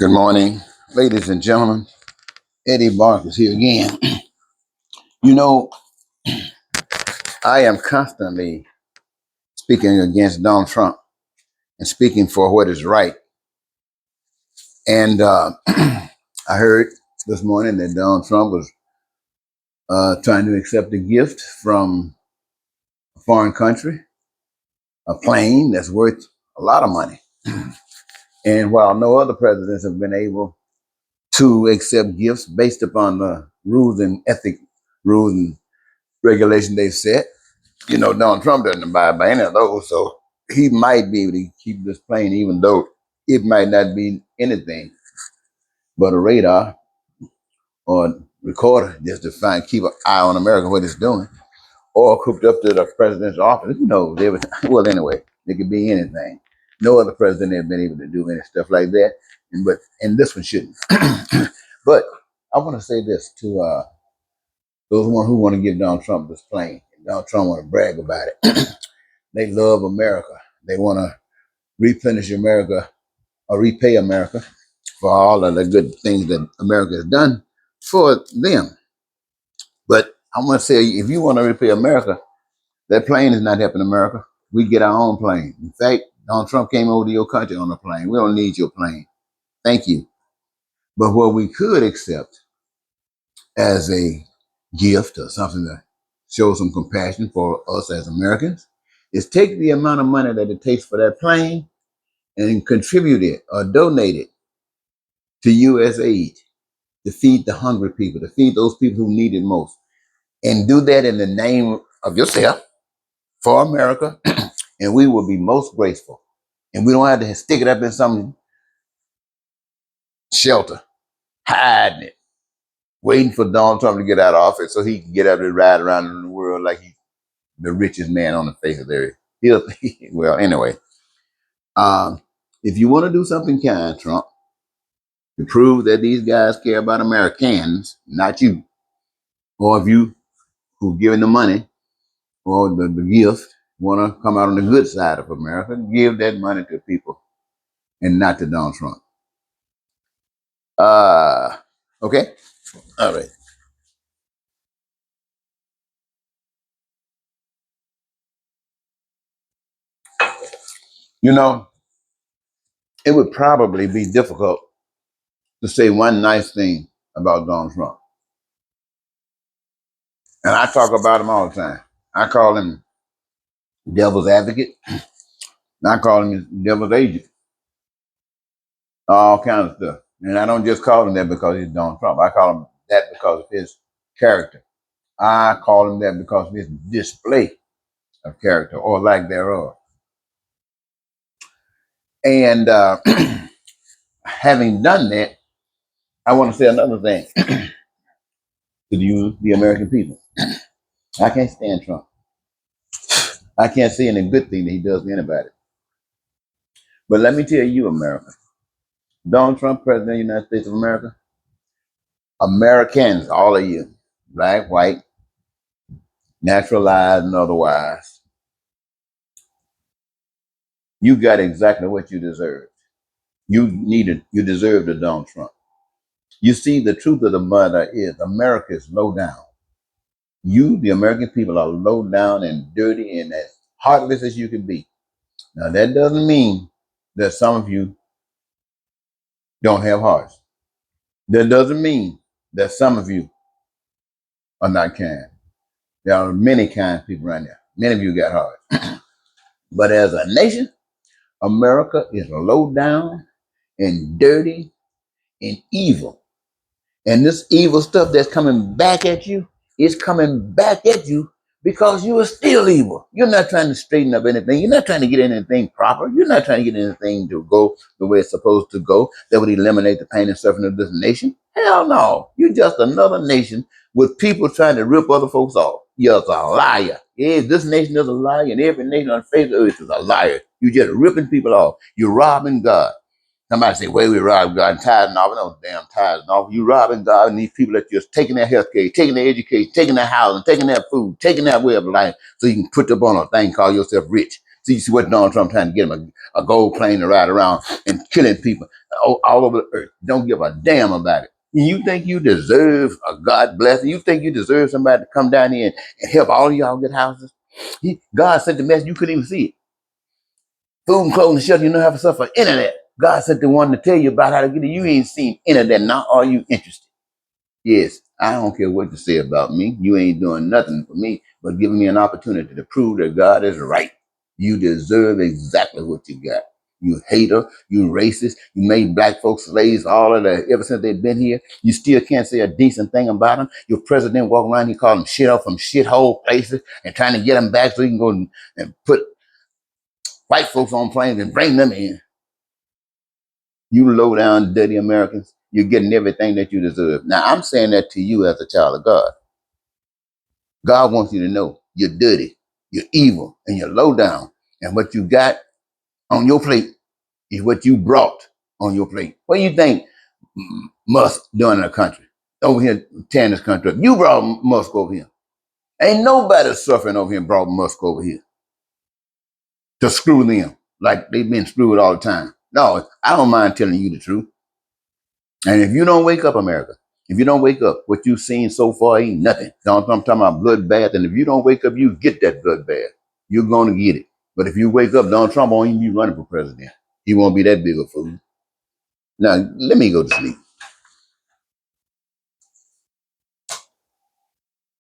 Good morning, ladies and gentlemen. Eddie Bark is here again. You know, I am constantly speaking against Donald Trump and speaking for what is right. And I heard this morning that Donald Trump was trying to accept a gift from a foreign country, a plane that's worth a lot of money. And while no other presidents have been able to accept gifts based upon the rules and ethic rules and regulations they've set, Donald Trump doesn't abide by any of those, so he might be able to keep this plane, even though it might not be anything but a radar or recorder just to keep an eye on America, what it's doing, or hooked up to the president's office. Who knows? Everything. Well, anyway, it could be anything. No other president has been able to do any stuff like that, and this one shouldn't. But I want to say this to those who want to give Donald Trump this plane. Donald Trump want to brag about it. They love America. They want to replenish America or repay America for all of the good things that America has done for them. But I want to say, if you want to repay America, that plane is not helping America. We get our own plane. In fact, Donald Trump came over to your country on a plane. We don't need your plane. Thank you. But what we could accept as a gift or something to show some compassion for us as Americans is take the amount of money that it takes for that plane and contribute it or donate it to USAID to feed the hungry people, to feed those people who need it most. And do that in the name of yourself for America, and we will be most grateful. And we don't have to stick it up in some shelter, hiding it, waiting for Donald Trump to get out of office so he can get up and ride around in the world like he's the richest man on the face of the earth. Well, anyway, if you want to do something kind, Trump, to prove that these guys care about Americans, not you, or if you who giving the money or the gift want to come out on the good side of America, give that money to people and not to Donald Trump. Okay? All right. You know, it would probably be difficult to say one nice thing about Donald Trump. And I talk about him all the time. I call him devil's advocate. And I call him devil's agent. All kinds of stuff. And I don't just call him that because he's Donald Trump. I call him that because of his character. I call him that because of his display of character or lack thereof. And having done that, I want to say another thing to you, the American people. I can't stand Trump. I can't see any good thing that he does to anybody. But let me tell you, America, Donald Trump, President of the United States of America, Americans, all of you, black, white, naturalized and otherwise, you got exactly what you deserve. You deserve the Donald Trump. You see, the truth of the matter is America is low down. You, the American people, are low down and dirty and as heartless as you can be. Now, that doesn't mean that some of you don't have hearts. That doesn't mean that some of you are not kind. There are many kind people around there. Many of you got hearts. But as a nation, America is low down and dirty and evil. And this evil stuff that's coming back at you is coming back at you because you are still evil. You're not trying to straighten up anything. You're not trying to get anything proper. You're not trying to get anything to go the way it's supposed to go that would eliminate the pain and suffering of this nation. Hell no. You're just another nation with people trying to rip other folks off. You're a liar. Yeah, this nation is a liar, and every nation on the face of the earth is a liar. You're just ripping people off. You're robbing God. Somebody say, well, we rob God and tithing off. No damn tithing off. You robbing God and these people that just taking their health care, taking their education, taking their housing, taking their food, taking their way of life so you can put up on a thing, call yourself rich. See what Donald Trump trying to get him a gold plane to ride around and killing people all over the earth. Don't give a damn about it. You think you deserve a God blessing? You think you deserve somebody to come down here and help all of y'all get houses? God sent the message, you couldn't even see it. Food and clothing, shelter, you know how to suffer internet. God sent the one to tell you about how to get it. You ain't seen internet, now are you interested? Yes, I don't care what you say about me. You ain't doing nothing for me but giving me an opportunity to prove that God is right. You deserve exactly what you got. You hater, you racist, you made black folks slaves all of that ever since they've been here. You still can't say a decent thing about them. Your president walking around, he calling them shit off from shithole places and trying to get them back so he can go and put white folks on planes and bring them in. You low down, dirty Americans, you're getting everything that you deserve. Now, I'm saying that to you as a child of God. God wants you to know you're dirty, you're evil, and you're low down. And what you got on your plate is what you brought on your plate. What do you think Musk doing in the country? Over here tearing this country up. You brought Musk over here. Ain't nobody suffering over here and brought Musk over here to screw them like they've been screwed all the time. No, I don't mind telling you the truth. And if you don't wake up, America, if you don't wake up, what you've seen so far ain't nothing. I'm talking about bloodbath. And if you don't wake up, you get that bloodbath. You're going to get it. But if you wake up, Donald Trump won't even be running for president. He won't be that big a fool. Now, let me go to sleep.